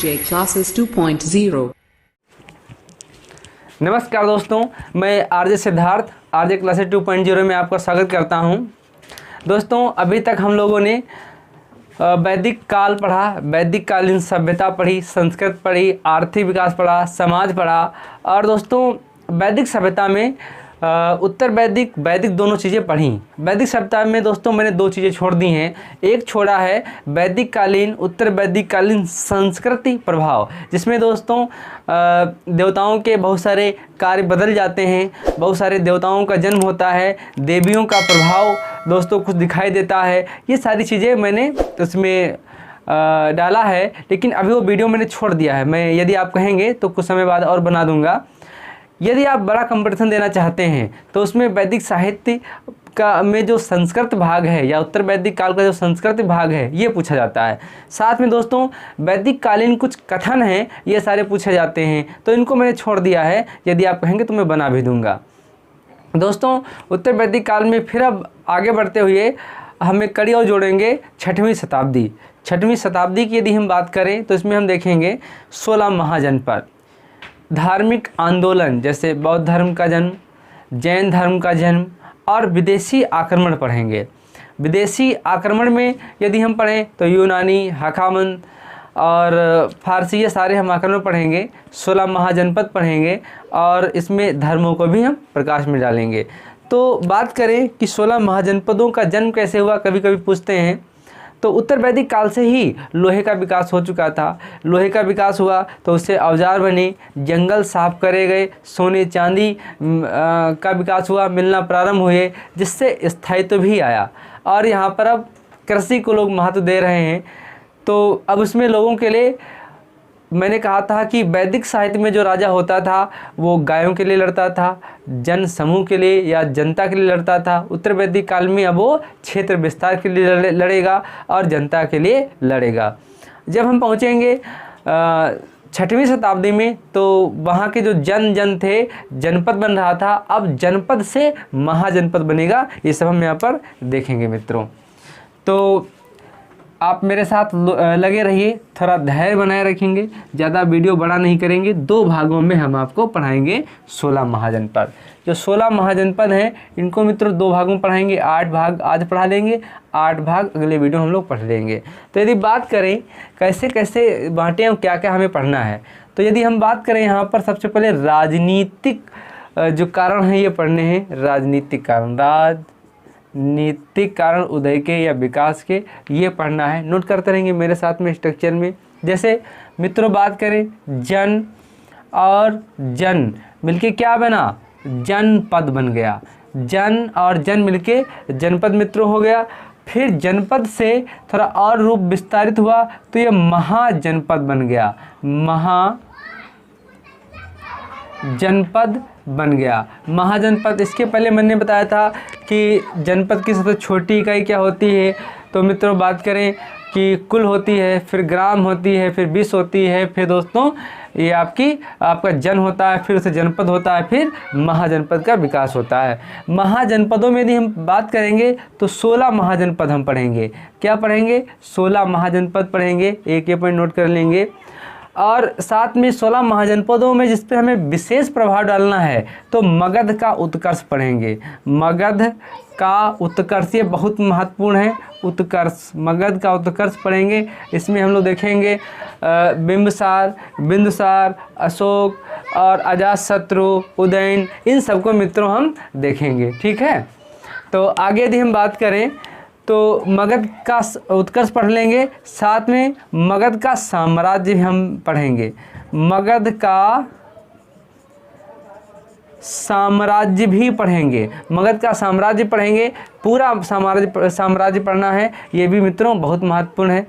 RJ Classes 2.0। नमस्कार दोस्तों, मैं आरजे सिद्धार्थ आरजे क्लासेस 2.0 में आपका स्वागत करता हूं। दोस्तों, अभी तक हम लोगों ने वैदिक काल पढ़ा, वैदिक कालीन सभ्यता पढ़ी, संस्कृत पढ़ी, आर्थिक विकास पढ़ा, समाज पढ़ा। और दोस्तों, वैदिक सभ्यता में उत्तर वैदिक वैदिक दोनों चीज़ें पढ़ी। वैदिक सभ्यता में दोस्तों मैंने दो चीज़ें छोड़ दी हैं। एक छोड़ा है वैदिक कालीन उत्तर वैदिक कालीन संस्कृति प्रभाव, जिसमें दोस्तों देवताओं के बहुत सारे कार्य बदल जाते हैं, बहुत सारे देवताओं का जन्म होता है, देवियों का प्रभाव दोस्तों कुछ दिखाई देता है। ये सारी चीज़ें मैंने उसमें डाला है, लेकिन अभी वो वीडियो मैंने छोड़ दिया है। मैं यदि आप कहेंगे तो कुछ समय बाद और बना दूंगा। यदि आप बड़ा कंपटीशन देना चाहते हैं तो उसमें वैदिक साहित्य का में जो संस्कृत भाग है या उत्तर वैदिक काल का जो संस्कृत भाग है ये पूछा जाता है। साथ में दोस्तों वैदिक कालीन कुछ कथन हैं, ये सारे पूछे जाते हैं, तो इनको मैंने छोड़ दिया है। यदि आप कहेंगे तो मैं बना भी दूंगा। दोस्तों, उत्तर वैदिक काल में फिर अब आगे बढ़ते हुए हमें कड़ी और जोड़ेंगे 6वीं शताब्दी। 6वीं शताब्दी की यदि हम बात करें तो इसमें हम देखेंगे 16 महाजनपद, धार्मिक आंदोलन जैसे बौद्ध धर्म का जन्म, जैन धर्म का जन्म और विदेशी आक्रमण पढ़ेंगे। विदेशी आक्रमण में यदि हम पढ़ें तो यूनानी, हखामन और फारसी, ये सारे हम आक्रमण पढ़ेंगे। 16 महाजनपद पढ़ेंगे और इसमें धर्मों को भी हम प्रकाश में डालेंगे। तो बात करें कि 16 महाजनपदों का जन्म कैसे हुआ, कभी कभी पूछते हैं। तो उत्तर वैदिक काल से ही लोहे का विकास हो चुका था। लोहे का विकास हुआ तो उससे औजार बने, जंगल साफ करे गए, सोने चांदी का विकास हुआ, मिलना प्रारंभ हुए, जिससे स्थायित्व भी आया। और यहाँ पर अब कृषि को लोग महत्व दे रहे हैं। तो अब उसमें लोगों के लिए मैंने कहा था कि वैदिक साहित्य में जो राजा होता था वो गायों के लिए लड़ता था, जन समूह के लिए या जनता के लिए लड़ता था। उत्तर वैदिक काल में अब वो क्षेत्र विस्तार के लिए लड़ेगा और जनता के लिए लड़ेगा। जब हम पहुँचेंगे 6वीं शताब्दी में तो वहाँ के जो जन थे, जनपद बन रहा था, अब जनपद से महाजनपद बनेगा। ये सब हम यहाँ पर देखेंगे मित्रों। तो आप मेरे साथ लगे रहिए, थोड़ा धैर्य बनाए रखेंगे, ज़्यादा वीडियो बड़ा नहीं करेंगे। 2 भागों में हम आपको पढ़ाएंगे 16 महाजनपद। जो 16 महाजनपद हैं इनको मित्रों 2 भागों में पढ़ाएंगे। 8 भाग आज पढ़ा लेंगे, 8 भाग अगले वीडियो हम लोग पढ़ लेंगे। तो यदि बात करें कैसे कैसे बांटें और क्या क्या हमें पढ़ना है, तो यदि हम बात करें यहाँ पर सबसे पहले राजनीतिक जो कारण हैं ये पढ़ने हैं। राजनीतिक कारण, नीतिक कारण उदय के या विकास के, ये पढ़ना है। नोट करते रहेंगे मेरे साथ में स्ट्रक्चर में। जैसे मित्रों बात करें, जन और जन मिलके क्या बना, जनपद बन गया। जन और जन मिलके जनपद मित्रों हो गया। फिर जनपद से थोड़ा और रूप विस्तारित हुआ तो ये महाजनपद बन गया, महाजनपद बन गया। महाजनपद, इसके पहले मैंने बताया था कि जनपद की सबसे छोटी इकाई क्या होती है। तो मित्रों बात करें कि कुल होती है, फिर ग्राम होती है, फिर 20 होती है, फिर दोस्तों ये आपका जन होता है, फिर उसे जनपद होता है, फिर महाजनपद का विकास होता है। महाजनपदों में यदि हम बात करेंगे तो 16 महाजनपद हम पढ़ेंगे। क्या पढ़ेंगे? 16 महाजनपद पढ़ेंगे। एक पॉइंट नोट कर लेंगे। और साथ में 16 महाजनपदों में जिस पे हमें विशेष प्रभाव डालना है तो मगध का उत्कर्ष पढ़ेंगे। मगध का उत्कर्ष ये बहुत महत्वपूर्ण है। उत्कर्ष, मगध का उत्कर्ष पढ़ेंगे। इसमें हम लोग देखेंगे बिंदुसार, अशोक और अजातशत्रु, उदयन, इन सबको मित्रों हम देखेंगे। ठीक है। तो आगे यदि हम बात करें तो मगध का उत्कर्ष पढ़ लेंगे, साथ में मगध का साम्राज्य हम पढ़ेंगे। मगध का साम्राज्य भी पढ़ेंगे, मगध का साम्राज्य पढ़ेंगे। पूरा साम्राज्य पढ़ना है, ये भी मित्रों बहुत महत्वपूर्ण है।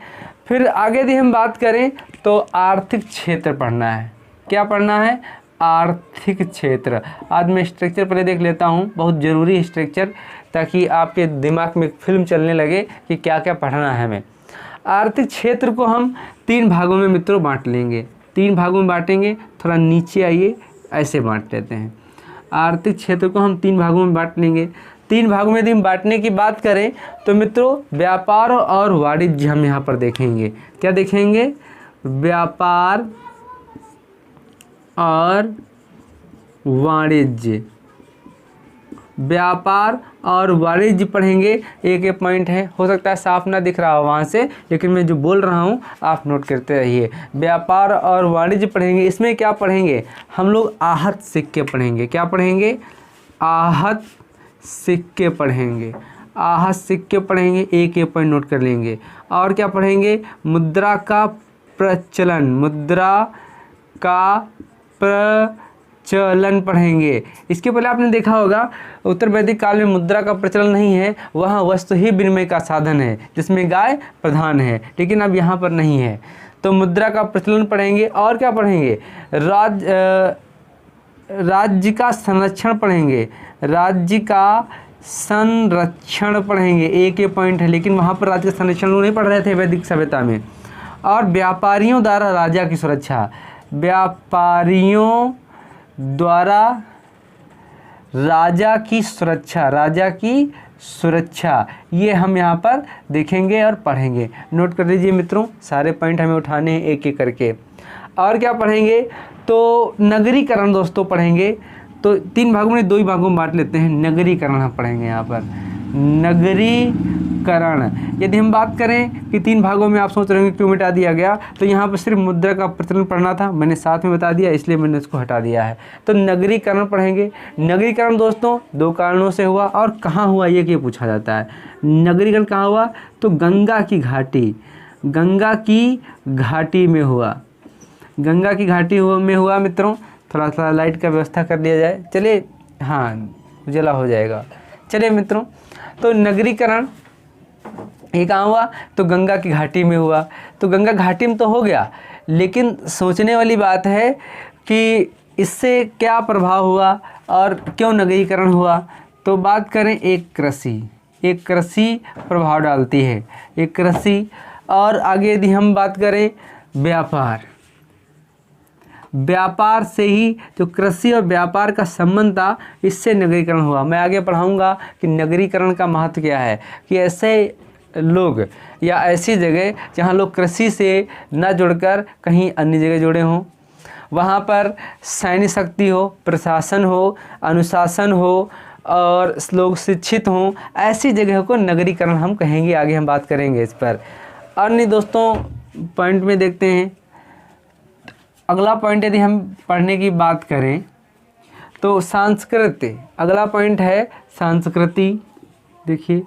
फिर आगे यदि हम बात करें तो आर्थिक क्षेत्र पढ़ना है। क्या पढ़ना है? आर्थिक क्षेत्र। आज मैं स्ट्रक्चर पहले देख लेता हूँ, बहुत ज़रूरी स्ट्रक्चर, ताकि आपके दिमाग में फिल्म चलने लगे कि क्या क्या पढ़ना है हमें। आर्थिक क्षेत्र को हम 3 भागों में मित्रों बांट लेंगे। 3 भागों में बांटेंगे। थोड़ा नीचे आइए, ऐसे बांट लेते हैं। आर्थिक क्षेत्र को हम 3 भागों में बांट लेंगे। 3 भागों में यदि हम बांटने की बात करें तो मित्रों व्यापार और वाणिज्य हम यहाँ पर देखेंगे। क्या देखेंगे? व्यापार और वाणिज्य। व्यापार और वाणिज्य पढ़ेंगे, एक पॉइंट है, हो सकता है साफ ना दिख रहा हो वहाँ से, लेकिन मैं जो बोल रहा हूँ आप नोट करते रहिए। व्यापार और वाणिज्य पढ़ेंगे। इसमें क्या पढ़ेंगे हम लोग? आहत सिक्के पढ़ेंगे। क्या पढ़ेंगे? आहत सिक्के पढ़ेंगे। आहत सिक्के पढ़ेंगे, एक पॉइंट नोट कर लेंगे। और क्या पढ़ेंगे? मुद्रा का प्रचलन। मुद्रा का प्रचलन पढ़ेंगे। इसके पहले आपने देखा होगा उत्तर वैदिक काल में मुद्रा का प्रचलन नहीं है, वहाँ वस्तु ही विनिमय का साधन है जिसमें गाय प्रधान है, लेकिन अब यहाँ पर नहीं है। तो मुद्रा का प्रचलन पढ़ेंगे। और क्या पढ़ेंगे? राज्य का संरक्षण पढ़ेंगे। राज्य का संरक्षण पढ़ेंगे, एक पॉइंट है, लेकिन वहाँ पर राज्य का संरक्षण लोग नहीं पढ़ रहे थे वैदिक सभ्यता में। और व्यापारियों द्वारा राजा की सुरक्षा। व्यापारियों द्वारा राजा की सुरक्षा। राजा की सुरक्षा, ये हम यहाँ पर देखेंगे और पढ़ेंगे। नोट कर लीजिए मित्रों, सारे पॉइंट हमें उठाने हैं एक एक करके। और क्या पढ़ेंगे? तो नगरीकरण दोस्तों पढ़ेंगे। तो 3 भागों में 2 ही भागों में बांट लेते हैं। नगरीकरण हम पढ़ेंगे यहाँ पर। नगरीकरण, यदि हम बात करें कि 3 भागों में, आप सोच रहे होंगे क्यों मिटा दिया गया, तो यहाँ पर सिर्फ मुद्रा का प्रचलन पढ़ना था, मैंने साथ में बता दिया, इसलिए मैंने इसको हटा दिया है। तो नगरीकरण पढ़ेंगे। नगरीकरण दोस्तों 2 कारणों से हुआ, और कहाँ हुआ ये पूछा जाता है। नगरीकरण कहाँ हुआ? तो गंगा की घाटी। गंगा की घाटी में हुआ। गंगा की घाटी में हुआ मित्रों। थोड़ा सा लाइट का व्यवस्था कर लिया जाए। चलिए, हाँ उजाला हो जाएगा। चलिए मित्रों, तो नगरीकरण ये कहाँ हुआ? तो गंगा की घाटी में हुआ। तो गंगा घाटी में तो हो गया, लेकिन सोचने वाली बात है कि इससे क्या प्रभाव हुआ और क्यों नगरीकरण हुआ। तो बात करें, एक कृषि प्रभाव डालती है, एक कृषि। और आगे यदि हम बात करें व्यापार से ही जो कृषि और व्यापार का संबंध था, इससे नगरीकरण हुआ। मैं आगे पढ़ाऊंगा कि नगरीकरण का महत्व क्या है, कि ऐसे लोग या ऐसी जगह जहां लोग कृषि से न जुड़कर कहीं अन्य जगह जुड़े हों, वहां पर सैन्य शक्ति हो, प्रशासन हो, अनुशासन हो और लोग शिक्षित हों, ऐसी जगह को नगरीकरण हम कहेंगे। आगे हम बात करेंगे इस पर। अन्य दोस्तों पॉइंट में देखते हैं। अगला पॉइंट यदि हम पढ़ने की बात करें तो संस्कृति, अगला पॉइंट है संस्कृति। देखिए,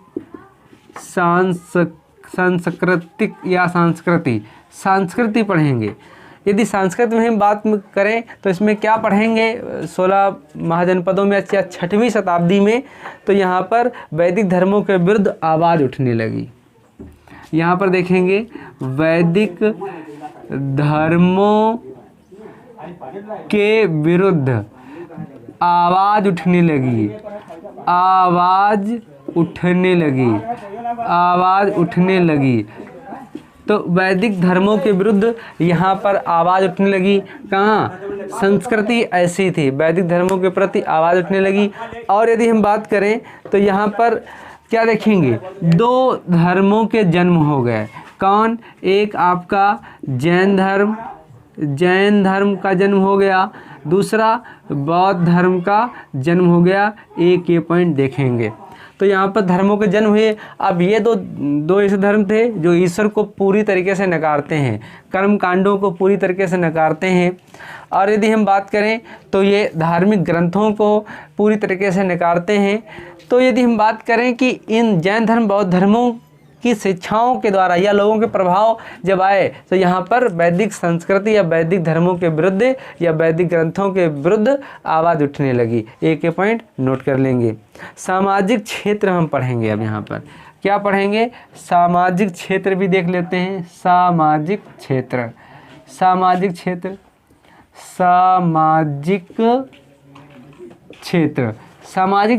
सांस्कृतिक या संस्कृति पढ़ेंगे। यदि संस्कृत में हम बात करें तो इसमें क्या पढ़ेंगे? 16 महाजनपदों में या 6वीं शताब्दी में तो यहाँ पर वैदिक धर्मों के विरुद्ध आवाज़ उठने लगी। यहाँ पर देखेंगे वैदिक धर्मों के विरुद्ध आवाज़ उठने लगी। आवाज़ उठने लगी। तो वैदिक धर्मों के विरुद्ध यहाँ पर आवाज़ उठने लगी। कहाँ? संस्कृति ऐसी थी, वैदिक धर्मों के प्रति आवाज़ उठने लगी। और यदि हम बात करें तो यहाँ पर क्या देखेंगे? 2 धर्मों के जन्म हो गए। कौन? एक आपका जैन धर्म का जन्म हो गया, दूसरा बौद्ध धर्म का जन्म हो गया। एक ये पॉइंट देखेंगे। तो यहाँ पर धर्मों के जन्म हुए। अब ये दो ऐसे धर्म थे जो ईश्वर को पूरी तरीके से नकारते हैं, कर्म कांडों को पूरी तरीके से नकारते हैं। और यदि हम बात करें तो ये धार्मिक ग्रंथों को पूरी तरीके से नकारते हैं। तो यदि हम बात करें कि इन जैन धर्म बौद्ध धर्मों की शिक्षाओं के द्वारा या लोगों के प्रभाव जब आए तो यहाँ पर वैदिक संस्कृति या वैदिक धर्मों के विरुद्ध या वैदिक ग्रंथों के विरुद्ध आवाज़ उठने लगी। एक पॉइंट नोट कर लेंगे। सामाजिक क्षेत्र हम पढ़ेंगे। अब यहाँ पर क्या पढ़ेंगे? सामाजिक क्षेत्र भी देख लेते हैं। सामाजिक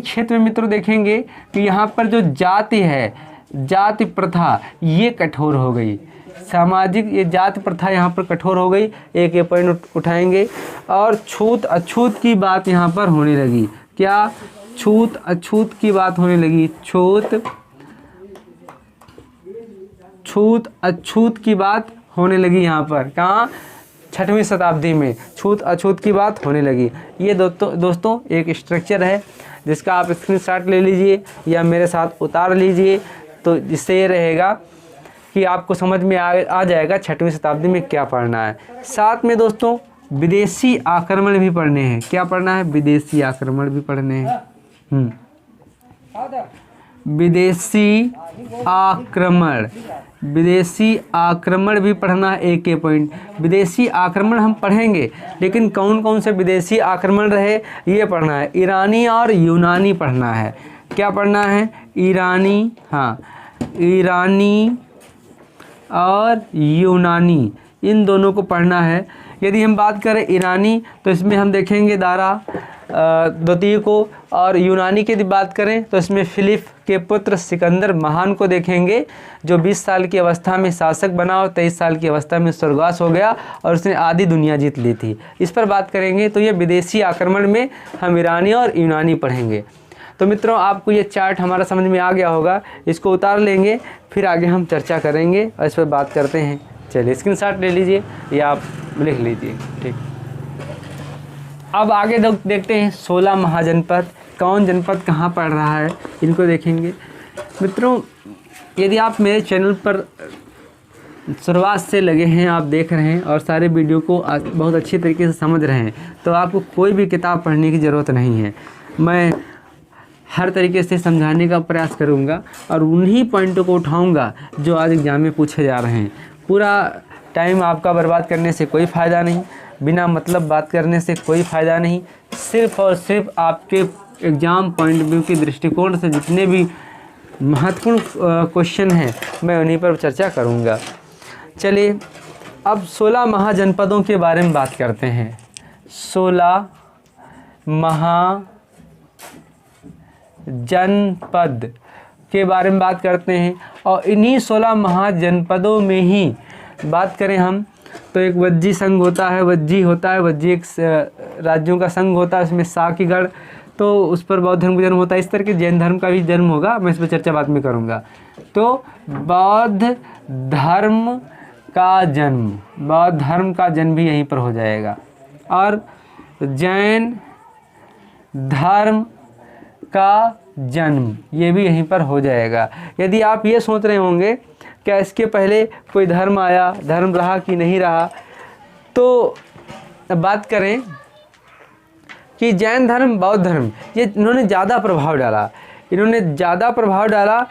क्षेत्र में मित्रों देखेंगे कि यहाँ पर जो जाति है, जाति प्रथा, ये कठोर हो गई। ये जाति प्रथा यहाँ पर कठोर हो गई। एक ये पॉइंट उठाएंगे। और छूत अछूत की बात यहाँ पर होने लगी। क्या? छूत अछूत की बात होने लगी। छूत अछूत की बात होने लगी यहाँ पर, कहाँ, 6वीं शताब्दी में छूत अछूत की बात होने लगी। ये दोस्तों एक स्ट्रक्चर है जिसका आप स्क्रीनशॉट ले लीजिए या मेरे साथ उतार लीजिए, तो जिससे ये रहेगा कि आपको समझ में आ जाएगा 6वीं शताब्दी में क्या पढ़ना है। साथ में दोस्तों विदेशी आक्रमण भी पढ़ने हैं। क्या पढ़ना है? विदेशी आक्रमण भी पढ़ने हैं। विदेशी आक्रमण भी पढ़ना है। एक पॉइंट, विदेशी आक्रमण हम पढ़ेंगे, लेकिन कौन कौन से विदेशी आक्रमण रहे ये पढ़ना है। ईरानी और यूनानी पढ़ना है। क्या पढ़ना है? ईरानी, हाँ, ईरानी और यूनानी, इन दोनों को पढ़ना है। यदि हम बात करें ईरानी तो इसमें हम देखेंगे दारा द्वितीय को, और यूनानी की यदि बात करें तो इसमें फिलिप के पुत्र सिकंदर महान को देखेंगे, जो 20 साल की अवस्था में शासक बना और 23 साल की अवस्था में स्वर्गवास हो गया और उसने आधी दुनिया जीत ली थी। इस पर बात करेंगे। तो ये विदेशी आक्रमण में हम ईरानी और यूनानी पढ़ेंगे। तो मित्रों आपको ये चार्ट हमारा समझ में आ गया होगा, इसको उतार लेंगे, फिर आगे हम चर्चा करेंगे और इस पर बात करते हैं। चलिए स्क्रीनशॉट ले लीजिए या आप लिख लीजिए, ठीक। अब आगे देखते हैं 16 महाजनपद, कौन जनपद कहाँ पड़ रहा है, इनको देखेंगे। मित्रों यदि आप मेरे चैनल पर शुरुआत से लगे हैं, आप देख रहे हैं और सारे वीडियो को बहुत अच्छी तरीके से समझ रहे हैं, तो आपको कोई भी किताब पढ़ने की ज़रूरत नहीं है। मैं हर तरीके से समझाने का प्रयास करूंगा और उन्हीं पॉइंटों को उठाऊंगा जो आज एग्जाम में पूछे जा रहे हैं। पूरा टाइम आपका बर्बाद करने से कोई फ़ायदा नहीं, बिना मतलब बात करने से कोई फ़ायदा नहीं। सिर्फ़ और सिर्फ आपके एग्ज़ाम पॉइंट व्यू के दृष्टिकोण से जितने भी महत्वपूर्ण क्वेश्चन हैं मैं उन्हीं पर चर्चा करूंगा। चलिए अब 16 महाजनपदों के बारे में बात करते हैं। 16 महाजनपद के बारे में बात करते हैं और इन्हीं 16 महाजनपदों में ही बात करें हम तो एक वज्जी संघ होता है, वज्जी एक राज्यों का संघ होता है, उसमें साकीगढ़, तो उस पर बौद्ध धर्म का जन्म होता है। इस तरह के जैन धर्म का भी जन्म होगा, मैं इस पर चर्चा बाद में करूँगा। तो बौद्ध धर्म का जन्म भी यहीं पर हो जाएगा और जैन धर्म का जन्म ये भी यहीं पर हो जाएगा। यदि आप ये सोच रहे होंगे क्या इसके पहले कोई धर्म आया, धर्म रहा कि नहीं रहा, तो बात करें कि जैन धर्म, बौद्ध धर्म, ये इन्होंने ज़्यादा प्रभाव डाला,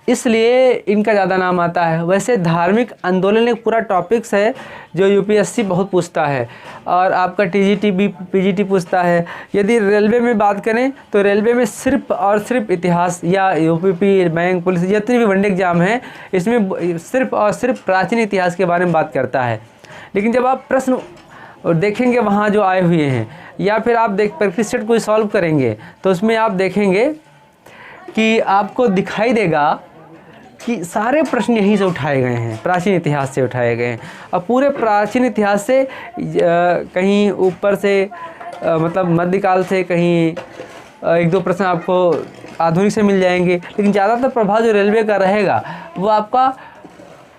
इसलिए इनका ज़्यादा नाम आता है। वैसे धार्मिक आंदोलन एक पूरा टॉपिक्स है जो यूपीएससी बहुत पूछता है और आपका टीजीटी भी, पीजीटी पूछता है। यदि रेलवे में बात करें तो रेलवे में सिर्फ और सिर्फ इतिहास या यूपीपी, बैंक, पुलिस, जितने भी वनडे एग्जाम हैं इसमें सिर्फ और सिर्फ प्राचीन इतिहास के बारे में बात करता है। लेकिन जब आप प्रश्न देखेंगे वहाँ जो आए हुए हैं या फिर आप प्रैक्टिस सेट कोई सॉल्व करेंगे तो उसमें आप देखेंगे कि आपको दिखाई देगा कि सारे प्रश्न यहीं से उठाए गए हैं, प्राचीन इतिहास से उठाए गए हैं। और पूरे प्राचीन इतिहास से कहीं ऊपर से मतलब मध्यकाल से, कहीं एक दो प्रश्न आपको आधुनिक से मिल जाएंगे, लेकिन ज़्यादातर प्रभाव जो रेलवे का रहेगा वो आपका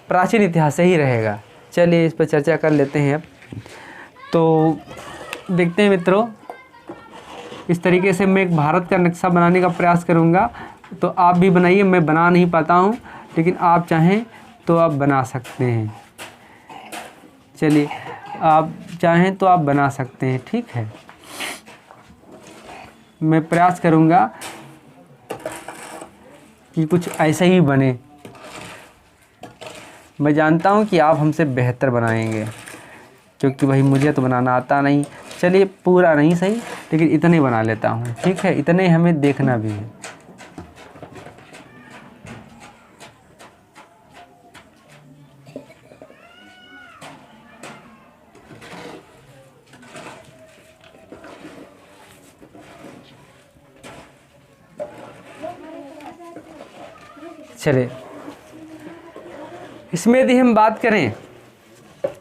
प्राचीन इतिहास से ही रहेगा। चलिए इस पर चर्चा कर लेते हैं। अब तो देखते हैं मित्रों, इस तरीके से मैं एक भारत का नक्शा बनाने का प्रयास करूँगा, तो आप भी बनाइए। मैं बना नहीं पाता हूँ, लेकिन आप चाहें तो आप बना सकते हैं। चलिए आप चाहें तो आप बना सकते हैं, ठीक है। मैं प्रयास करूँगा कि कुछ ऐसा ही बने। मैं जानता हूँ कि आप हमसे बेहतर बनाएंगे, क्योंकि भाई मुझे तो बनाना आता नहीं। चलिए पूरा नहीं सही, लेकिन इतने बना लेता हूँ, ठीक है। इतने हमें देखना भी है। चलिए इसमें यदि हम बात करें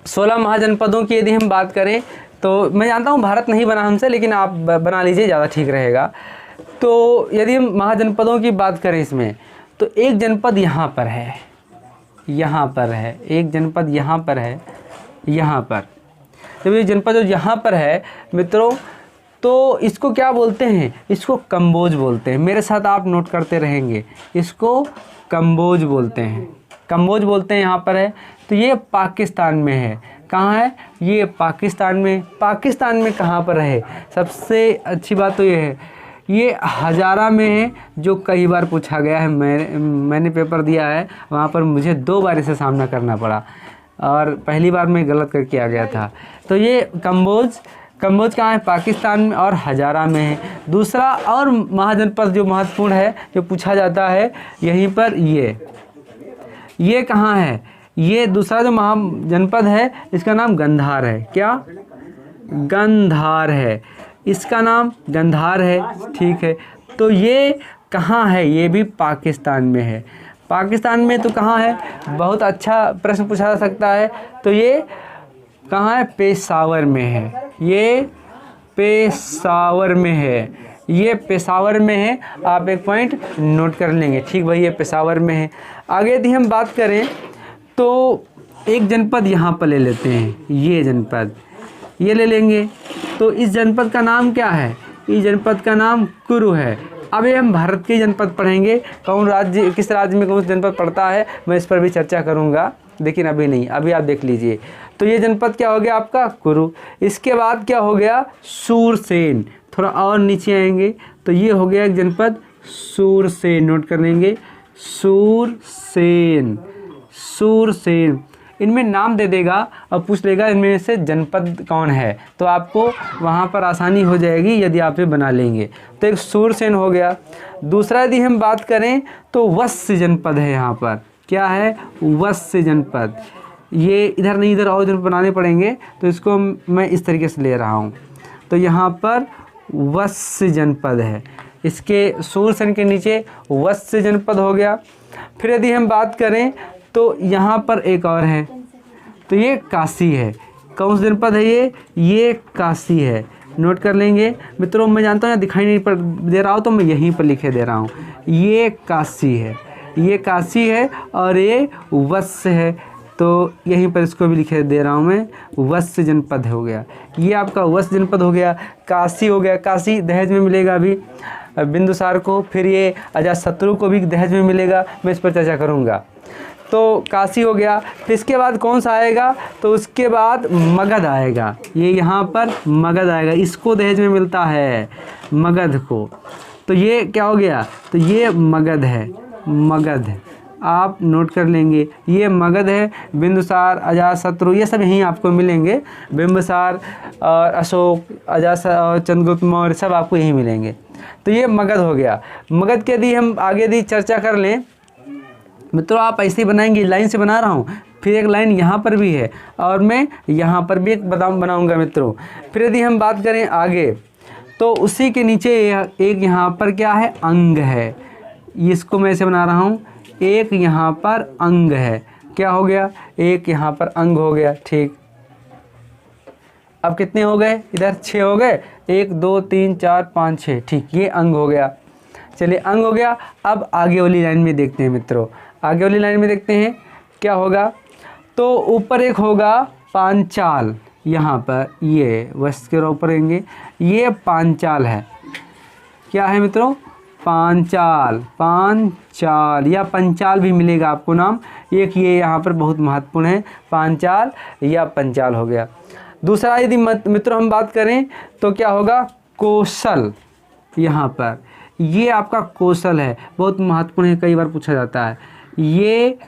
16 महाजनपदों की, यदि हम बात करें तो मैं जानता हूँ भारत नहीं बना हमसे, लेकिन आप बना लीजिए, ज़्यादा ठीक रहेगा। तो यदि हम महाजनपदों की बात करें इसमें, तो एक जनपद यहाँ पर है, यहाँ पर है, एक जनपद यहाँ पर है, यहाँ पर। जब ये जनपद जो यहाँ पर है मित्रों, तो इसको क्या बोलते हैं? इसको कम्बोज बोलते हैं। मेरे साथ आप नोट करते रहेंगे, इसको कम्बोज बोलते हैं, कम्बोज बोलते हैं। यहाँ पर है तो ये पाकिस्तान में है। कहाँ है? ये पाकिस्तान में। पाकिस्तान में कहाँ पर है? सबसे अच्छी बात तो ये है, ये हज़ारा में है, जो कई बार पूछा गया है। मैंने पेपर दिया है, वहाँ पर मुझे 2 बार इसे सामना करना पड़ा और पहली बार मैं गलत करके आ गया था। तो ये कम्बोज कहाँ है? पाकिस्तान में और हज़ारा में है। दूसरा और महाजनपद जो महत्वपूर्ण है, जो पूछा जाता है यहीं पर, ये कहाँ है? ये दूसरा जो महाजनपद है, इसका नाम गंधार है। क्या? गंधार है, इसका नाम गंधार है। ठीक है, तो ये कहाँ है? ये भी पाकिस्तान में है। पाकिस्तान में तो कहाँ है? बहुत अच्छा प्रश्न पूछा जा सकता है। तो ये कहाँ है? पेशावर में है। ये पेशावर में है, ये पेशावर में है। आप एक पॉइंट नोट कर लेंगे। ठीक भाई, ये पेशावर में है। आगे यदि हम बात करें तो एक जनपद यहाँ पर ले लेते हैं, ये जनपद ये ले लेंगे। तो इस जनपद का नाम क्या है? इस जनपद का नाम कुरु है। अब ये हम भारत के जनपद पढ़ेंगे, कौन राज्य, किस राज्य में कौन सा जनपद पड़ता है, मैं इस पर भी चर्चा करूँगा, लेकिन अभी नहीं, अभी आप देख लीजिए। तो ये जनपद क्या हो गया आपका? कुरु। इसके बाद क्या हो गया? सूरसेन। थोड़ा और नीचे आएंगे तो ये हो गया एक जनपद सूरसेन। नोट कर लेंगे, सूरसेन। सूरसेन, इनमें नाम दे देगा और पूछ लेगा इनमें से जनपद कौन है, तो आपको वहाँ पर आसानी हो जाएगी यदि आप ये बना लेंगे। तो एक सूरसेन हो गया। दूसरा यदि हम बात करें तो वत्स्य जनपद है। यहाँ पर क्या है? वत्स्य जनपद। ये इधर नहीं, इधर और जनपद बनाने पड़ेंगे, तो इसको मैं इस तरीके से ले रहा हूँ। तो यहाँ पर वत्स्य जनपद है, इसके सूरसेन के नीचे वत्स्य जनपद हो गया। फिर यदि हम बात करें तो यहाँ पर एक और है, तो ये काशी है। कौन सा जनपद है ये काशी है। नोट कर लेंगे मित्रों। मैं जानता हूँ यहाँ दिखाई नहीं पड़ दे रहा हो, तो मैं यहीं पर लिखे दे रहा हूँ। ये काशी है, ये काशी है और ये वत्स्य है, तो यहीं पर इसको भी लिखे दे रहा हूँ मैं। वत्स्य जनपद हो गया, ये आपका वत्स्य जनपद हो गया। काशी हो गया, काशी दहेज में मिलेगा अभी बिंदुसार को। फिर ये अजातशत्रु को भी दहेज में मिलेगा, मैं इस पर चर्चा करूँगा। तो काशी हो गया। फिर इसके बाद कौन सा आएगा? तो उसके बाद मगध आएगा। ये यहाँ पर मगध आएगा, इसको दहेज में मिलता है, मगध को। तो ये क्या हो गया? तो ये मगध है, मगध आप नोट कर लेंगे। ये मगध है। बिंदुसार, अजातशत्रु, ये सब यहीं आपको मिलेंगे। बिंबिसार और अशोक, और चंद्रगुप्त मौर्य, सब आपको यहीं मिलेंगे। तो ये मगध हो गया। मगध के यदि हम आगे यदि चर्चा कर लें मित्रों, आप ऐसे ही बनाएंगे, लाइन से बना रहा हूँ। फिर एक लाइन यहाँ पर भी है और मैं यहाँ पर भी एक बनाऊँगा मित्रों। फिर यदि हम बात करें आगे, तो उसी के नीचे एक यहाँ पर क्या है? अंग है। इसको मैं ऐसे बना रहा हूँ, एक यहाँ पर अंग है। क्या हो गया? एक यहाँ पर अंग हो गया। ठीक, अब कितने हो गए? इधर 6 हो गए, 1 2 3 4 5 6। ठीक, ये अंग हो गया। चलिए, अंग हो गया। अब आगे वाली लाइन में देखते हैं मित्रों, आगे वाली लाइन में देखते हैं क्या होगा। तो ऊपर एक होगा पांचाल, यहाँ पर ये वस्त के ऊपर रहेंगे, ये पांचाल है। क्या है मित्रों? पांचाल, पांचाल या पंचाल भी मिलेगा आपको नाम। एक ये यहाँ पर बहुत महत्वपूर्ण है, पांचाल या पंचाल हो गया। दूसरा यदि मित्रों हम बात करें तो क्या होगा? कौशल। यहाँ पर ये आपका कौशल है, बहुत महत्वपूर्ण है, कई बार पूछा जाता है। ये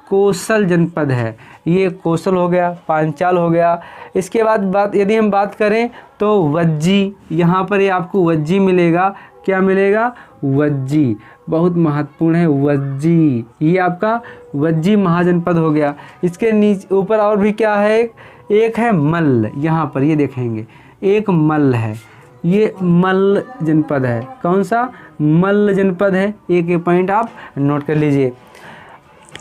कौशल जनपद है, ये कौशल हो गया, पांचाल हो गया। इसके बाद यदि हम बात करें तो वज्जी, यहाँ पर ये आपको वज्जी मिलेगा। क्या मिलेगा? वज्जी, बहुत महत्वपूर्ण है वज्जी। ये आपका वज्जी महाजनपद हो गया। इसके नीचे ऊपर और भी क्या है? एक है मल्ल, यहाँ पर ये देखेंगे एक मल्ल है, ये मल्ल जनपद है। कौन सा? मल्ल जनपद है। एक पॉइंट आप नोट कर लीजिए।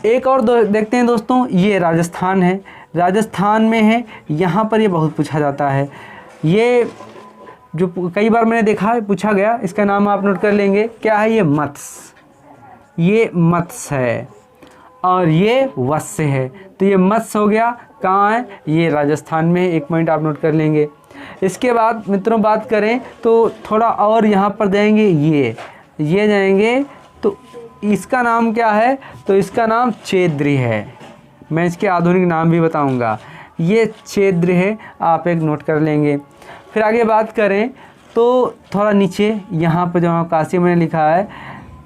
एक और देखते हैं दोस्तों, ये राजस्थान है, राजस्थान में है। यहाँ पर ये बहुत पूछा जाता है, ये जो कई बार मैंने देखा है पूछा गया, इसका नाम आप नोट कर लेंगे। क्या है? ये मत्स्य, ये मत्स्य है। और ये वत्स्य है, तो ये मत्स्य हो गया। कहाँ है? ये राजस्थान में है। 1 पॉइंट आप नोट कर लेंगे। इसके बाद मित्रों बात करें तो थोड़ा और यहाँ पर जाएंगे, ये जाएंगे तो इसका नाम क्या है? तो इसका नाम चेद्री है। मैं इसके आधुनिक नाम भी बताऊंगा। ये चेद्र है, आप एक नोट कर लेंगे। फिर आगे बात करें तो थोड़ा नीचे यहाँ पर जो काशी मैंने लिखा है,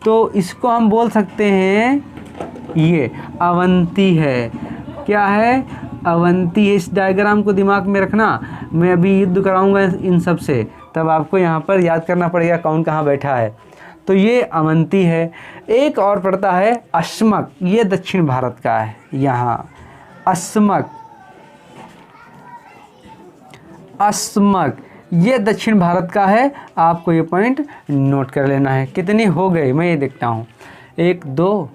तो इसको हम बोल सकते हैं ये अवंती है। क्या है? अवंती है। इस डायग्राम को दिमाग में रखना। मैं अभी युद्ध कराऊंगा इन सब से, तब आपको यहाँ पर याद करना पड़ेगा कौन कहाँ बैठा है। तो ये अवंती है। एक और पड़ता है अस्मक, ये दक्षिण भारत का है। यहाँ अस्मक, अस्मक ये दक्षिण भारत का है। आपको ये पॉइंट नोट कर लेना है। कितने हो गए मैं ये देखता हूँ। 1 2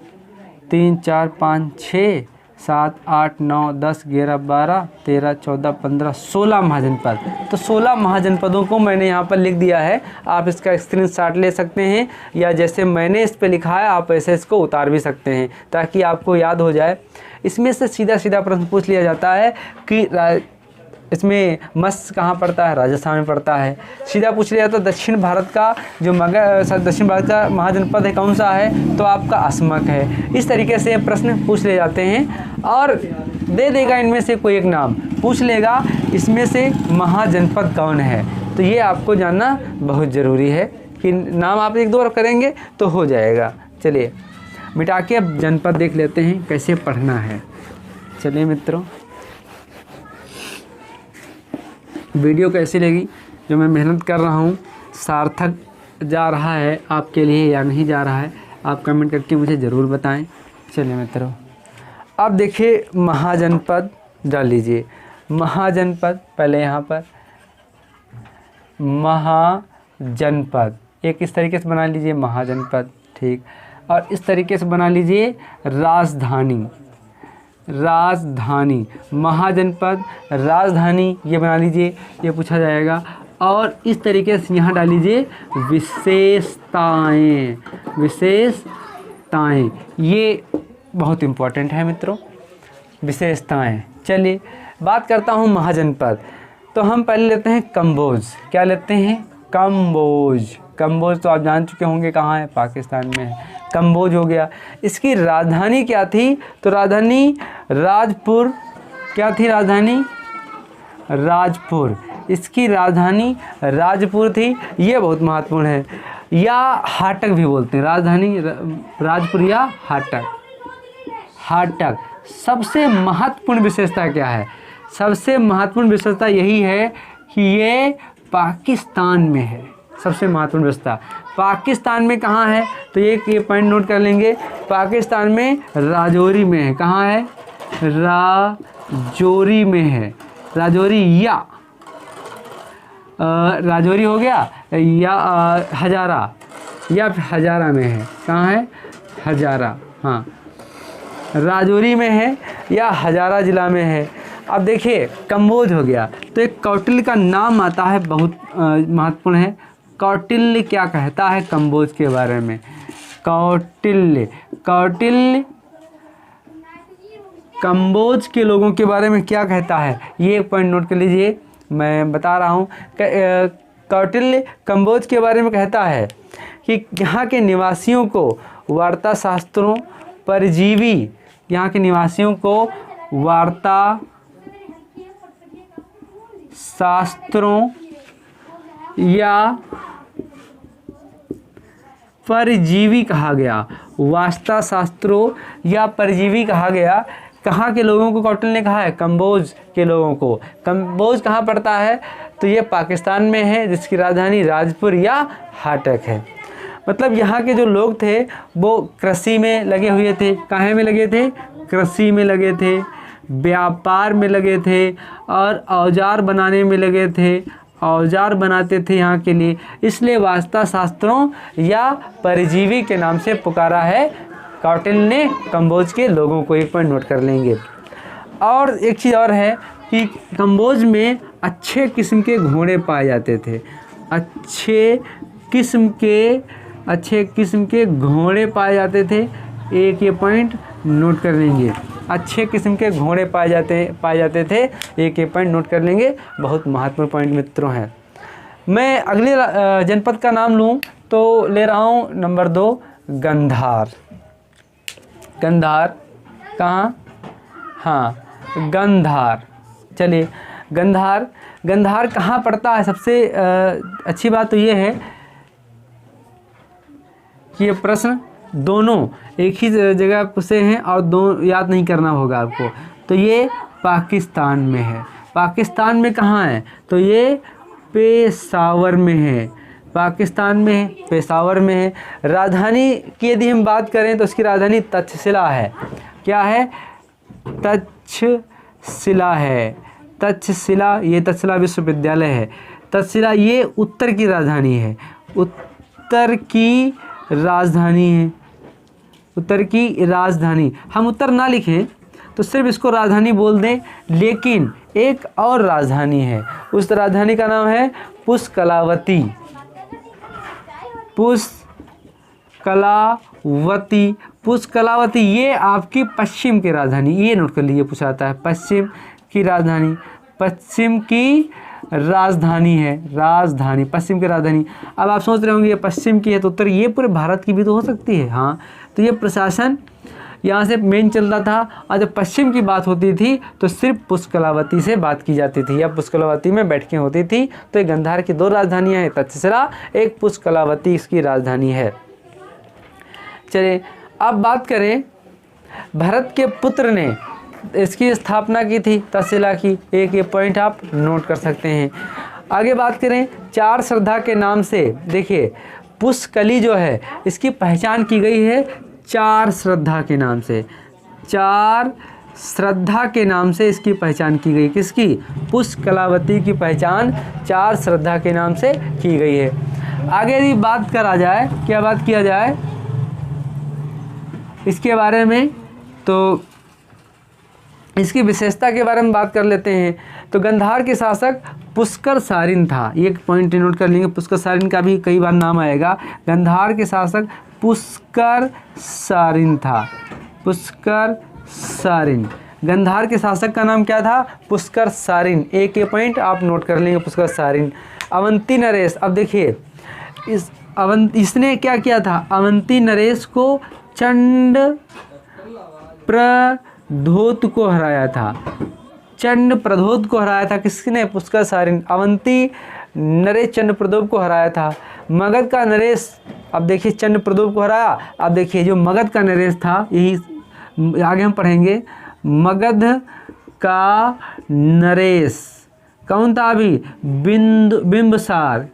3 4 5 6 7 8 9 10 11 12 13 14 15 16 महाजनपद। तो 16 महाजनपदों को मैंने यहाँ पर लिख दिया है। आप इसका स्क्रीनशॉट ले सकते हैं, या जैसे मैंने इस पे लिखा है आप ऐसे इसको उतार भी सकते हैं ताकि आपको याद हो जाए। इसमें से सीधा सीधा प्रश्न पूछ लिया जाता है कि इसमें मत्स्य कहाँ पड़ता है? राजस्थान में पड़ता है। सीधा पूछ लिया तो दक्षिण भारत का जो दक्षिण भारत का महाजनपद है कौन सा है? तो आपका अस्मक है। इस तरीके से प्रश्न पूछ ले जाते हैं और दे देगा इनमें से कोई एक नाम, पूछ लेगा इसमें से महाजनपद कौन है। तो ये आपको जानना बहुत ज़रूरी है कि नाम आप 1 2 करेंगे तो हो जाएगा। चलिए मिटा के अब जनपद देख लेते हैं कैसे पढ़ना है। चलिए मित्रों, वीडियो कैसी लगी? जो मैं मेहनत कर रहा हूँ सार्थक जा रहा है आपके लिए या नहीं जा रहा है, आप कमेंट करके मुझे ज़रूर बताएं। चलिए मित्रों, अब देखिए महाजनपद डाल लीजिए। महाजनपद पहले यहाँ पर महाजनपद एक इस तरीके से बना लीजिए महाजनपद, ठीक। और इस तरीके से बना लीजिए राजधानी, राजधानी महाजनपद राजधानी ये बना लीजिए, ये पूछा जाएगा। और इस तरीके से यहाँ डाल लीजिए विशेषताएं, विशेषताएं ये बहुत इम्पोर्टेंट है मित्रों, विशेषताएं। चलिए बात करता हूँ महाजनपद। तो हम पहले लेते हैं कंबोज। क्या लेते हैं? कंबोज। कंबोज तो आप जान चुके होंगे कहाँ है, पाकिस्तान में है। कंबोज हो गया। इसकी राजधानी क्या थी? तो राजधानी राजपुर। क्या थी राजधानी? राजपुर। इसकी राजधानी राजपुर थी। ये बहुत महत्वपूर्ण है। या हाटक भी बोलते हैं, राजधानी राजपुर या हाटक। हाटक सबसे महत्वपूर्ण विशेषता क्या है? सबसे महत्वपूर्ण विशेषता यही है कि ये पाकिस्तान में है। सबसे महत्वपूर्ण विशेषता पाकिस्तान में कहाँ है? तो ये पॉइंट नोट कर लेंगे। पाकिस्तान में राजौरी में है। कहाँ है? राजौरी में है। राजौरी या राजौरी हो गया, या हजारा, या हजारा में है। कहाँ है? हजारा, हाँ राजौरी में है या हजारा ज़िला में है। अब देखिए कंबोज हो गया। तो एक कौटिल्य का नाम आता है, बहुत महत्वपूर्ण है। कौटिल्य क्या कहता है कंबोज के बारे में? कौटिल्य, कौटिल्य कंबोज के लोगों के बारे में क्या कहता है? ये एक पॉइंट नोट कर लीजिए, मैं बता रहा हूँ। कौटिल्य कंबोज के बारे में कहता है कि यहाँ के निवासियों को वार्ता शास्त्रों, परजीवी, यहाँ के निवासियों को वार्ता शास्त्रों या परजीवी कहा गया। वास्ता शास्त्रों या परजीवी कहा गया। कहाँ के लोगों को कौटिल्य ने कहा है? कंबोज के लोगों को। कंबोज कहाँ पड़ता है? तो ये पाकिस्तान में है, जिसकी राजधानी राजपुर या हाटक है। मतलब यहाँ के जो लोग थे वो कृषि में लगे हुए थे। कहाँ में लगे थे? कृषि में लगे थे, व्यापार में लगे थे और औजार बनाने में लगे थे। औजार बनाते थे यहाँ के लिए, इसलिए वास्ता शास्त्रों या परजीवी के नाम से पुकारा है कौटिल्य ने कंबोज के लोगों को। एक पॉइंट नोट कर लेंगे। और एक चीज़ और है कि कंबोज में अच्छे किस्म के घोड़े पाए जाते थे। अच्छे किस्म के घोड़े पाए जाते थे। एक ये पॉइंट नोट कर लेंगे। अच्छे किस्म के घोड़े पाए जाते थे, एक ये पॉइंट नोट कर लेंगे, बहुत महत्वपूर्ण पॉइंट मित्रों है। मैं अगले जनपद का नाम लूँ तो ले रहा हूँ नंबर 2 गंधार। गंधार कहाँ? हाँ, गंधार। चलिए, गंधार कहाँ पड़ता है? सबसे अच्छी बात तो ये है कि ये प्रश्न दोनों एक ही जगह से हैं और दो याद नहीं करना होगा आपको। तो ये पाकिस्तान में है। पाकिस्तान में कहाँ है? तो ये पेशावर में है। पाकिस्तान में है, पेशावर में है। राजधानी की यदि हम बात करें तो उसकी राजधानी तक्षशिला है। क्या है? तक्षशिला है। तक्षशिला, ये तक्षशिला विश्वविद्यालय है। तक्षशिला ये उत्तर की राजधानी है। उत्तर की राजधानी है। उत्तर की राजधानी, हम उत्तर ना लिखें तो सिर्फ इसको राजधानी बोल दें, लेकिन एक और राजधानी है। उस राजधानी का नाम है पुष्कलावती। पुष्कलावती, पुष्कलावती ये आपकी पश्चिम की राजधानी, ये नोट कर लीजिए, पूछा जाता है पश्चिम की राजधानी। पश्चिम की राजधानी है, राजधानी, पश्चिम की राजधानी। अब आप सोच रहे होंगे ये पश्चिम की है तो उत्तर, ये पूरे भारत की भी तो हो सकती है। हाँ, तो ये प्रशासन यहाँ से मेन चलता था, और जब पश्चिम की बात होती थी तो सिर्फ पुष्कलावती से बात की जाती थी या पुष्कलावती में बैठकें होती थी। तो ये गंधार की 2 राजधानियाँ हैं, तक्षशिला, एक पुष्कलावती इसकी राजधानी है। चलिए, अब बात करें, भरत के पुत्र ने इसकी स्थापना की थी तक्षशिला की, एक ये पॉइंट आप नोट कर सकते हैं। आगे बात करें 4 श्रद्धा के नाम से, देखिए पुष्कली जो है इसकी पहचान की गई है 4 श्रद्धा के नाम से। 4 श्रद्धा के नाम से इसकी पहचान की गई। किसकी? पुष्कलावती की पहचान 4 श्रद्धा के नाम से की गई है। आगे यदि बात करा जाए, क्या बात किया जाए इसके बारे में, तो इसकी विशेषता के बारे में बात कर लेते हैं। तो गंधार के शासक पुष्कर सारिन था, ये एक पॉइंट नोट कर लेंगे। पुष्कर सारिन का भी कई बार नाम आएगा। गंधार के शासक पुष्कर सारिन था। पुष्कर सारिन, गंधार के शासक का नाम क्या था? पुष्कर सारिन, एक ये पॉइंट आप नोट कर लेंगे, पुष्कर सारिन। अवंती नरेश, अब देखिए इसने क्या किया था? अवंती नरेश को चंड प्रधोत को हराया था। चंड प्रधोत को हराया था किसने? पुष्कर सारिन। अवंती नरेश चंड प्रदोप को हराया था। मगध का नरेश, अब देखिए चंड प्रदोप को हराया। अब देखिए जो मगध का नरेश था, यही आगे हम पढ़ेंगे, मगध का नरेश कौन था? अभी बिंबसार।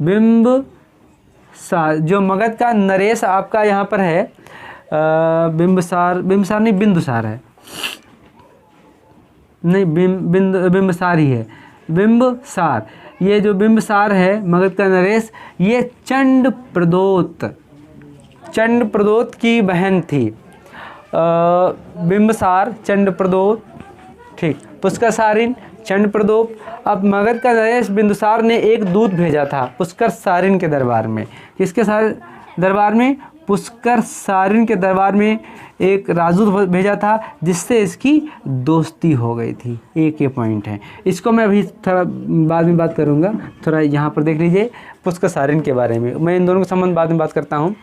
बिंबसार, जो मगध का नरेश आपका यहाँ पर है, बिंबसार नहीं, बिंदुसार है, नहीं बिंबसार ही है, बिंबसार। ये जो बिंबसार है मगध का नरेश, ये चंड प्रदोत की बहन थी। बिंबसार, चंड प्रदोत, ठीक। पुष्कर सारिन, चंड प्रदोप। अब मगध का नरेश बिंदुसार ने एक दूत भेजा था पुष्कर सारिन के दरबार में। किसके दरबार में? पुष्कर सारिन के दरबार में एक राजदूत भेजा था, जिससे इसकी दोस्ती हो गई थी। एक ये पॉइंट है, इसको मैं अभी थोड़ा बाद में बात करूंगा। थोड़ा यहाँ पर देख लीजिए पुष्कर सारिन के बारे में, मैं इन दोनों के संबंध बाद में बात करता हूँ।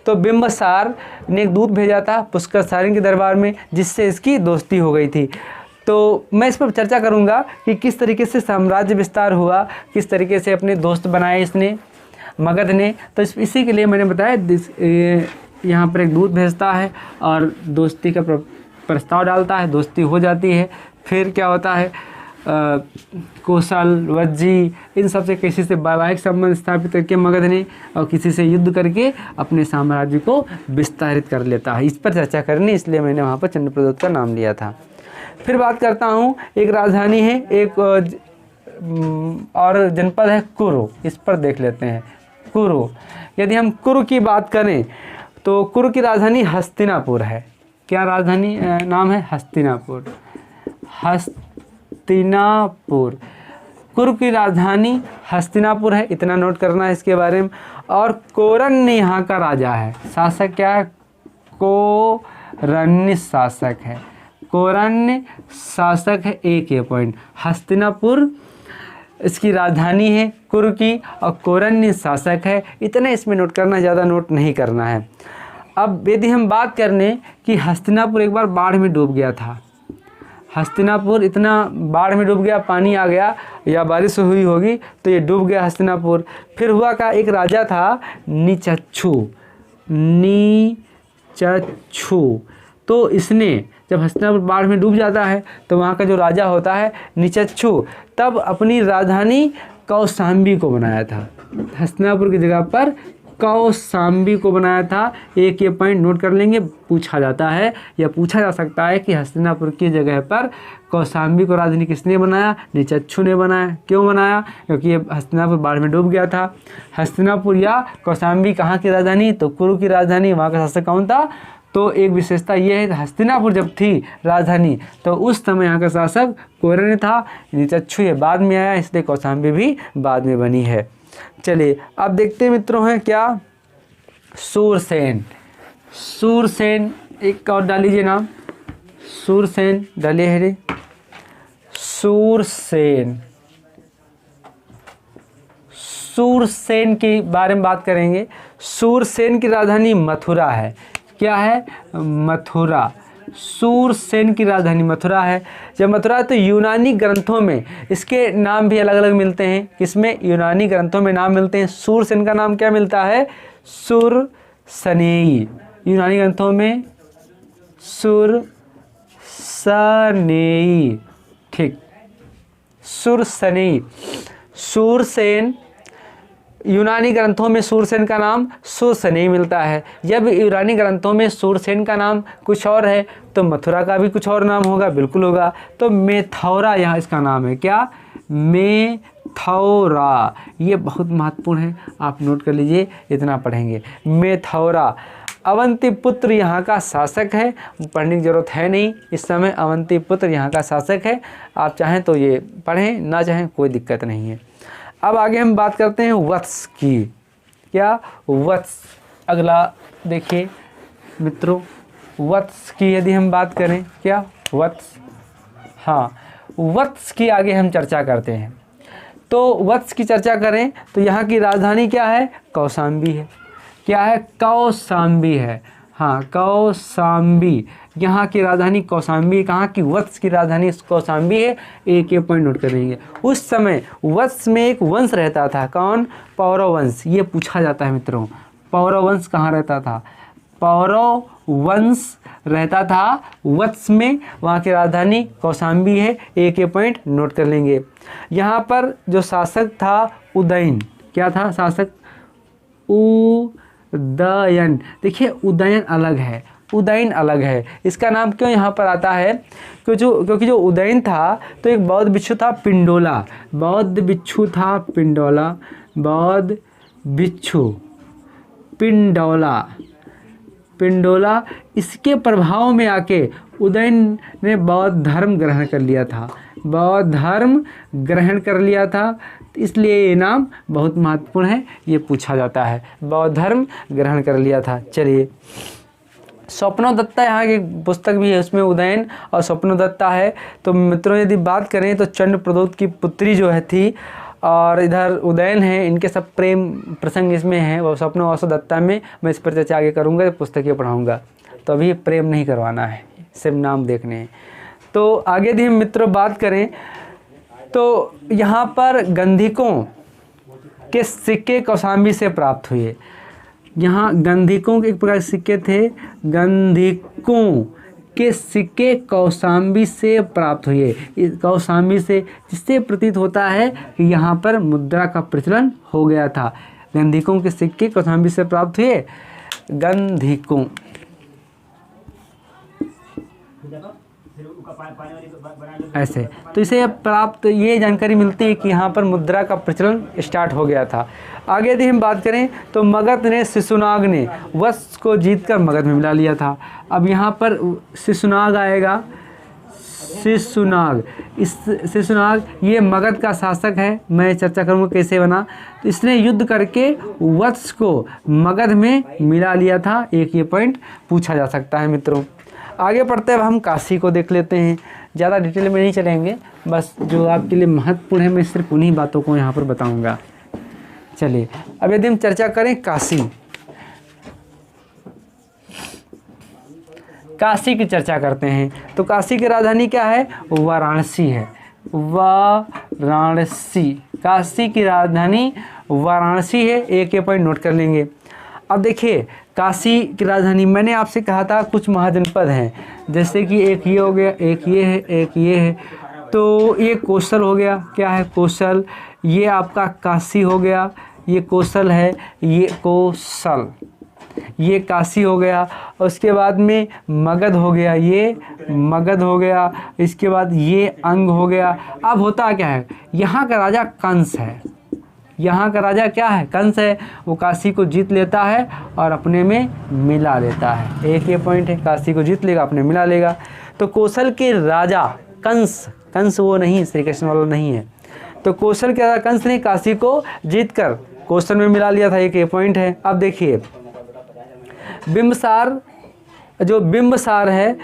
तो बिंबसार ने एक दूत भेजा था पुष्कर सारिन के दरबार में, जिससे इसकी दोस्ती हो गई थी। तो मैं इस पर चर्चा करूंगा कि किस तरीके से साम्राज्य विस्तार हुआ, किस तरीके से अपने दोस्त बनाए इसने, मगध ने। तो इसी के लिए मैंने बताया, यहाँ पर एक दूत भेजता है और दोस्ती का प्रस्ताव डालता है, दोस्ती हो जाती है। फिर क्या होता है, कौशल, वज्जी, इन सब से किसी से वैवाहिक संबंध स्थापित करके मगध ने, और किसी से युद्ध करके अपने साम्राज्य को विस्तारित कर लेता है। इस पर चर्चा करनी, इसलिए मैंने वहाँ पर चंड प्रदोत का नाम लिया था। फिर बात करता हूँ, एक राजधानी है, एक और जनपद है कुरु, इस पर देख लेते हैं। कुरु, यदि हम कुरु की बात करें तो कुरु की राजधानी हस्तिनापुर है। क्या राजधानी नाम है? हस्तिनापुर। हस्तिनापुर, कुरु की राजधानी हस्तिनापुर है, इतना नोट करना है इसके बारे में। और कोरन यहाँ का राजा है, शासक क्या है? कौरण्य शासक है, कौरण्य शासक है, एक ये पॉइंट। हस्तिनापुर इसकी राजधानी है कुरु की और कौरण्य शासक है, इतना इसमें नोट करना, ज़्यादा नोट नहीं करना है। अब यदि हम बात करने कि हस्तिनापुर एक बार बाढ़ में डूब गया था, हस्तिनापुर इतना बाढ़ में डूब गया, पानी आ गया या बारिश हुई होगी तो ये डूब गया हस्तिनापुर। फिर हुआ का एक राजा था नीचक्षु, नीचक्षु, तो इसने जब हस्तिनापुर बाढ़ में डूब जाता है तो वहाँ का जो राजा होता है नीचक्षु, तब अपनी राजधानी कौशाम्बी को बनाया था, हस्तिनापुर की जगह पर कौशाम्बी को बनाया था। एक ये पॉइंट नोट कर लेंगे, पूछा जाता है या पूछा जा सकता है कि हस्तिनापुर की जगह पर कौशाम्बी को राजधानी किसने बनाया? नीचक्षु ने बनाया। क्यों बनाया? क्योंकि ये हस्तिनापुर बाढ़ में डूब गया था। हस्तिनापुर या कौशाम्बी कहाँ की राजधानी? तो कुरु की राजधानी। वहाँ का शासक कौन था? तो एक विशेषता ये है कि हस्तिनापुर जब थी राजधानी तो उस समय यहाँ का शासक कौरण्य था, नीचक्षु ये बाद में आया, इसलिए कौशाम्बी भी बाद में बनी है। चलिए अब देखते हैं मित्रों हैं क्या, सूरसेन। सूरसेन एक और डाल लीजिए नाम, सूरसेन डालिए है रे, सूरसेन। सूरसेन के बारे में बात करेंगे। सूरसेन की राजधानी मथुरा है। क्या है? मथुरा। सूरसेन की राजधानी मथुरा है। जब मथुरा तो यूनानी ग्रंथों में इसके नाम भी अलग अलग मिलते हैं। किसमें? यूनानी ग्रंथों में नाम मिलते हैं। सूरसेन का नाम क्या मिलता है? सुरसनेई। यूनानी ग्रंथों में सुरसनेई, ठीक, सुरसनेई। सूरसेन यूनानी ग्रंथों में सूरसेन का नाम सुरसनेई मिलता है। जब यूनानी ग्रंथों में सूरसेन का नाम कुछ और है तो मथुरा का भी कुछ और नाम होगा, बिल्कुल होगा। तो मेथौरा यहाँ इसका नाम है। क्या? मेथौरा। ये बहुत महत्वपूर्ण है, आप नोट कर लीजिए, इतना पढ़ेंगे। मेथौरा। अवंतीपुत्र यहाँ का शासक है, पढ़ने की ज़रूरत है नहीं इस समय। अवंतीपुत्र यहाँ का शासक है, आप चाहें तो ये पढ़ें, ना चाहें कोई दिक्कत नहीं है। अब आगे हम बात करते हैं वत्स की। क्या? वत्स। अगला देखिए मित्रों, वत्स की यदि हम बात करें, क्या? वत्स। हाँ, वत्स की आगे हम चर्चा करते हैं। तो वत्स की चर्चा करें तो यहाँ की राजधानी क्या है? कौशाम्बी है। क्या है? कौशाम्बी है। हाँ, कौशाम्बी। यहाँ की राजधानी कौशाम्बी। कहाँ की? वत्स की राजधानी कौशाम्बी है। एक ये पॉइंट नोट करेंगे। उस समय वत्स में एक वंश रहता था। कौन? पौरव वंश। ये पूछा जाता है मित्रों, पौरव वंश कहाँ रहता था? पौरव वंश रहता था वत्स में, वहाँ की राजधानी कौशाम्बी है। एक ये पॉइंट नोट कर लेंगे। यहाँ पर जो शासक था उदयन। क्या था शासक? उदयन। देखिए उदयन अलग है, उदयन अलग है। इसका नाम क्यों यहाँ पर आता है? क्योंकि जो उदयन था तो एक बौद्ध भिक्षु था पिंडोला। बौद्ध भिक्षु था पिंडोला। बौद्ध भिक्षु पिंडोला। पिंडोला, इसके प्रभाव में आके उदयन ने बौद्ध धर्म ग्रहण कर लिया था। बौद्ध धर्म ग्रहण कर लिया था, इसलिए ये नाम बहुत महत्वपूर्ण है, ये पूछा जाता है। बौद्ध धर्म ग्रहण कर लिया था। चलिए, स्वप्नदत्ता यहाँ की पुस्तक भी है, उसमें उदयन और स्वप्नदत्ता है। तो मित्रों यदि बात करें तो चंद्रप्रदोत की पुत्री जो है थी और इधर उदयन है, इनके सब प्रेम प्रसंग इसमें हैं। वो स्वप्न और स्वप्नदत्ता में मैं इस पर चर्चा आगे करूँगा, पुस्तकें पढ़ाऊँगा। तो अभी प्रेम नहीं करवाना है, सिर्फ नाम देखने हैं। तो आगे यदि हम मित्रों बात करें तो यहाँ पर गंधिकों के सिक्के कौशाम्बी से प्राप्त हुए। यहाँ गंधिकों के एक प्रकार के सिक्के थे, गंधिकों के सिक्के कौशाम्बी से प्राप्त हुए। कौशाम्बी से, जिससे प्रतीत होता है कि यहाँ पर मुद्रा का प्रचलन हो गया था। गंधिकों के सिक्के कौशाम्बी से प्राप्त हुए। गंधिकों, ऐसे तो इसे प्राप्त ये जानकारी मिलती है कि यहाँ पर मुद्रा का प्रचलन स्टार्ट हो गया था। आगे यदि हम बात करें तो मगध ने, शिशुनाग ने वत्स को जीतकर मगध में मिला लिया था। अब यहाँ पर शिशुनाग आएगा, शिशुनाग। इस शिशुनाग ये मगध का शासक है। मैं चर्चा करूँगा कैसे बना। तो इसने युद्ध करके वत्स को मगध में मिला लिया था। एक ये पॉइंट पूछा जा सकता है मित्रों। आगे बढ़ते हैं, अब हम काशी को देख लेते हैं। ज़्यादा डिटेल में नहीं चलेंगे, बस जो आपके लिए महत्वपूर्ण है मैं सिर्फ उन्हीं बातों को यहाँ पर बताऊँगा। चलिए अब यदि हम चर्चा करें काशी, काशी की चर्चा करते हैं तो काशी की राजधानी क्या है? वाराणसी है। वाराणसी, काशी की राजधानी वाराणसी है। एक ये पॉइंट नोट कर लेंगे। अब देखिए काशी की राजधानी, मैंने आपसे कहा था कुछ महाजनपद हैं, जैसे कि एक ये हो गया, एक ये है, एक ये है। तो ये कोसल हो गया, क्या है? कोसल। ये आपका काशी हो गया, ये कोसल है, ये कोसल, ये काशी हो गया। और उसके बाद में मगध हो गया, ये मगध हो गया। इसके बाद ये अंग हो गया। अब होता क्या है, यहाँ का राजा कंस है। यहाँ का राजा क्या है? कंस है। वो काशी को जीत लेता है और अपने में मिला लेता है। एक ये पॉइंट है, काशी को जीत लेगा, अपने मिला लेगा। तो कौशल के राजा कंस, कंस वो नहीं, श्री कृष्ण वाला नहीं है। तो कौशल के राजा कंस ने काशी को जीतकर कौशल में मिला लिया था। एक ये पॉइंट है। अब देखिए बिंबसार, जो बिंबसार है,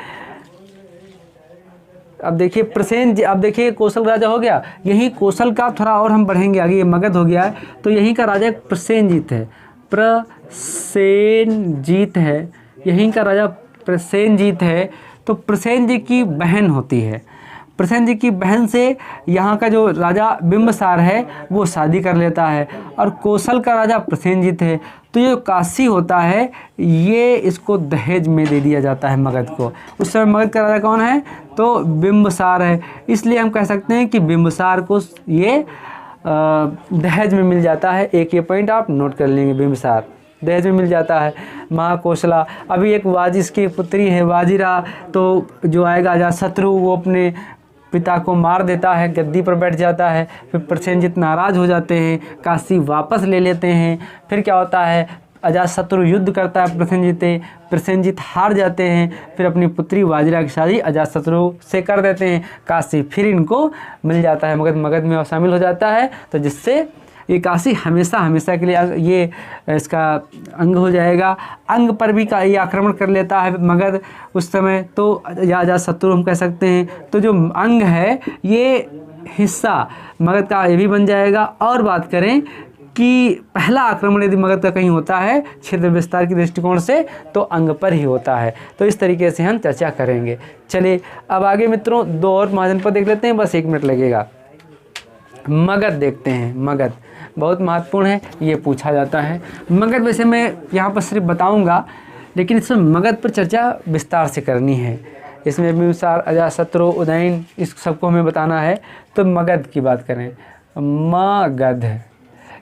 अब देखिए प्रसेन, अब देखिए कौशल राजा हो गया। यही कौशल का थोड़ा और हम बढ़ेंगे आगे, ये मगध हो गया है। तो यहीं का राजा प्रसेनजीत है। प्रसेनजीत है, यहीं का राजा प्रसेनजीत है। तो प्रसेनजीत की बहन होती है। प्रसेनजीत की बहन से यहाँ का जो राजा बिंबसार है वो शादी कर लेता है। और कौशल का राजा प्रसेनजीत है। तो ये काशी होता है, ये इसको दहेज में दे दिया जाता है मगध को। उस समय मगध का राजा कौन है? तो बिंबसार है। इसलिए हम कह सकते हैं कि बिंबसार को ये दहेज में मिल जाता है। एक ये पॉइंट आप नोट कर लेंगे, बिंबसार दहेज में मिल जाता है। महाकौशला, अभी एक वाजिस की पुत्री है वाजिरा, तो जो आएगा अजातशत्रु, वो अपने पिता को मार देता है, गद्दी पर बैठ जाता है। फिर प्रसेनजीत नाराज़ हो जाते हैं, काशी वापस ले लेते हैं। फिर क्या होता है, अजातशत्रु युद्ध करता है प्रसेनजीत हार जाते हैं। फिर अपनी पुत्री वाजिरा की शादी अजातशत्रु से कर देते हैं। काशी फिर इनको मिल जाता है, मगध में शामिल हो जाता है। तो जिससे ये काशी हमेशा हमेशा के लिए ये इसका अंग हो जाएगा। अंग पर भी ये आक्रमण कर लेता है मगध उस समय, तो या अजातशत्रु हम कह सकते हैं। तो जो अंग है ये हिस्सा मगध का ये भी बन जाएगा। और बात करें कि पहला आक्रमण यदि मगध का कहीं होता है क्षेत्र विस्तार की दृष्टिकोण से, तो अंग पर ही होता है। तो इस तरीके से हम चर्चा करेंगे। चलिए अब आगे मित्रों दो और महाजनपद देख लेते हैं, बस 1 मिनट लगेगा। मगध देखते हैं। मगध बहुत महत्वपूर्ण है, ये पूछा जाता है। मगध वैसे मैं यहाँ पर सिर्फ बताऊँगा, लेकिन इसमें मगध पर चर्चा विस्तार से करनी है। इसमें बिंबसार, अजातशत्रु, उदयन, इस सबको हमें बताना है। तो मगध की बात करें, मगध,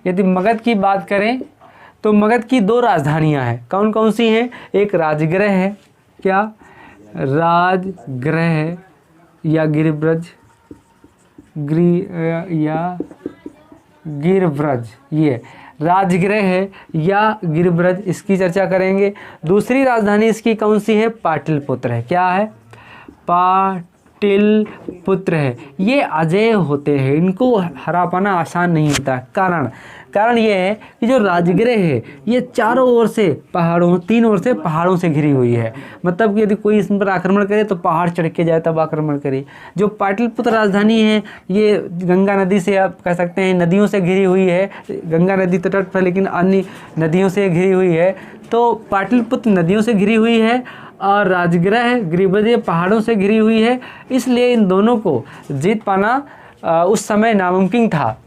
यदि मगध की बात करें तो मगध की 2 राजधानियाँ हैं। कौन कौन सी हैं? एक राजगृह है, क्या? राजगृह या गिरिब्रज, गिरव्रज, ये राजगृह है या गिरव्रज, इसकी चर्चा करेंगे। दूसरी राजधानी इसकी कौन सी है? पाटलिपुत्र है। क्या है? पाटलिपुत्र है। ये अजेय होते हैं, इनको हरा पाना आसान नहीं होता। कारण ये है कि जो राजगृह है ये चारों ओर से पहाड़ों, 3 ओर से पहाड़ों से घिरी हुई है। मतलब कि यदि कोई इस पर आक्रमण करे तो पहाड़ चढ़ के जाए तब आक्रमण करे। जो पाटलिपुत्र राजधानी है ये गंगा नदी से, आप कह सकते हैं नदियों से घिरी हुई है। गंगा नदी तो तट पर, लेकिन अन्य नदियों से घिरी हुई है। तो पाटलिपुत्र नदियों से घिरी हुई है और राजगृह गिरिब्रज पहाड़ों से घिरी हुई है। इसलिए इन दोनों को जीत पाना उस समय नामुमकिन था।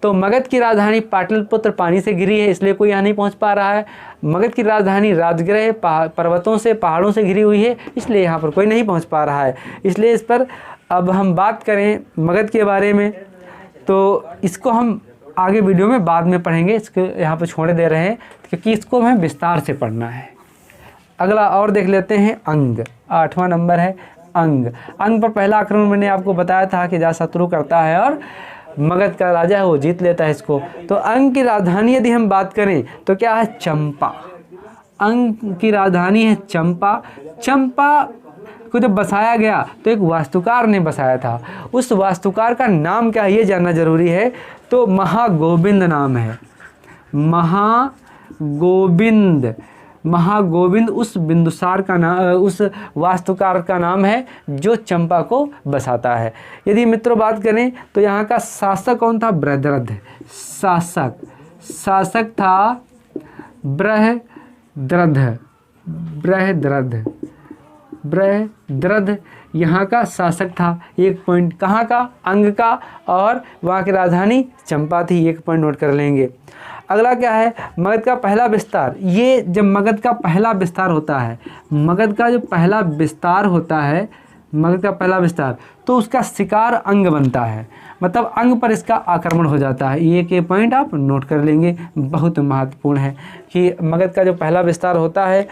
तो मगध की राजधानी पाटलिपुत्र पानी से घिरी है, इसलिए कोई यहाँ नहीं पहुँच पा रहा है। मगध की राजधानी राजगृह पर्वतों से, पहाड़ों से घिरी हुई है, इसलिए यहाँ पर कोई नहीं पहुँच पा रहा है। इसलिए इस पर अब हम बात करें मगध के बारे में, तो इसको हम आगे वीडियो में बाद में पढ़ेंगे। इसको यहाँ पर छोड़े दे रहे हैं क्योंकि इसको हमें विस्तार से पढ़ना है। अगला और देख लेते हैं अंग। 8वां नंबर है अंग। अंग पर पहला आक्रमण मैंने आपको बताया था कि अजातशत्रु करता है और मगध का राजा है वो जीत लेता है इसको। तो अंग की राजधानी यदि हम बात करें तो क्या है? चंपा। अंग की राजधानी है चंपा। चंपा को जब बसाया गया तो एक वास्तुकार ने बसाया था, उस वास्तुकार का नाम क्या है ये जानना जरूरी है। तो महागोविंद नाम है, महागोविंद। महागोविंद उस बिंदुसार का नाम, उस वास्तुकार का नाम है जो चंपा को बसाता है। यदि मित्रों बात करें तो यहाँ का शासक कौन था? बृहद्रथ। शासक था बृहद्रथ। बृहद्रथ यहाँ का शासक था। 1 पॉइंट कहाँ का? अंग का, और वहाँ की राजधानी चंपा थी। 1 पॉइंट नोट कर लेंगे। अगला क्या है? मगध का पहला विस्तार। ये जब मगध का पहला विस्तार होता है, मगध का जो पहला विस्तार होता है, मगध का पहला विस्तार, तो उसका शिकार अंग बनता है, मतलब अंग पर इसका आक्रमण हो जाता है। ये पॉइंट आप नोट कर लेंगे, बहुत महत्वपूर्ण है कि मगध का जो पहला विस्तार होता है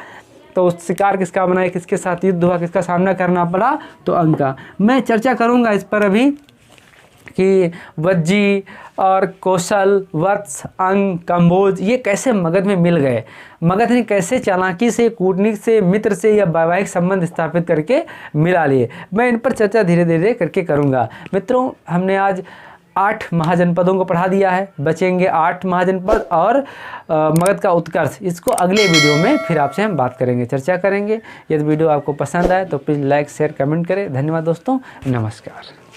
तो शिकार किसका बना है, किसके साथ युद्ध हुआ, किसका सामना करना पड़ा? तो अंग का। मैं चर्चा करूँगा इस पर अभी कि वज्जी और कौशल, वत्स, अंग, कंबोज ये कैसे मगध में मिल गए, मगध ने कैसे चालाकी से, कूटनीति से, मित्र से या वैवाहिक संबंध स्थापित करके मिला लिए। मैं इन पर चर्चा धीरे धीरे करके करूँगा। मित्रों, हमने आज 8 महाजनपदों को पढ़ा दिया है, बचेंगे 8 महाजनपद और मगध का उत्कर्ष। इसको अगले वीडियो में फिर आपसे हम बात करेंगे, चर्चा करेंगे। यदि वीडियो आपको पसंद आए तो प्लीज़ लाइक, शेयर, कमेंट करें। धन्यवाद दोस्तों, नमस्कार।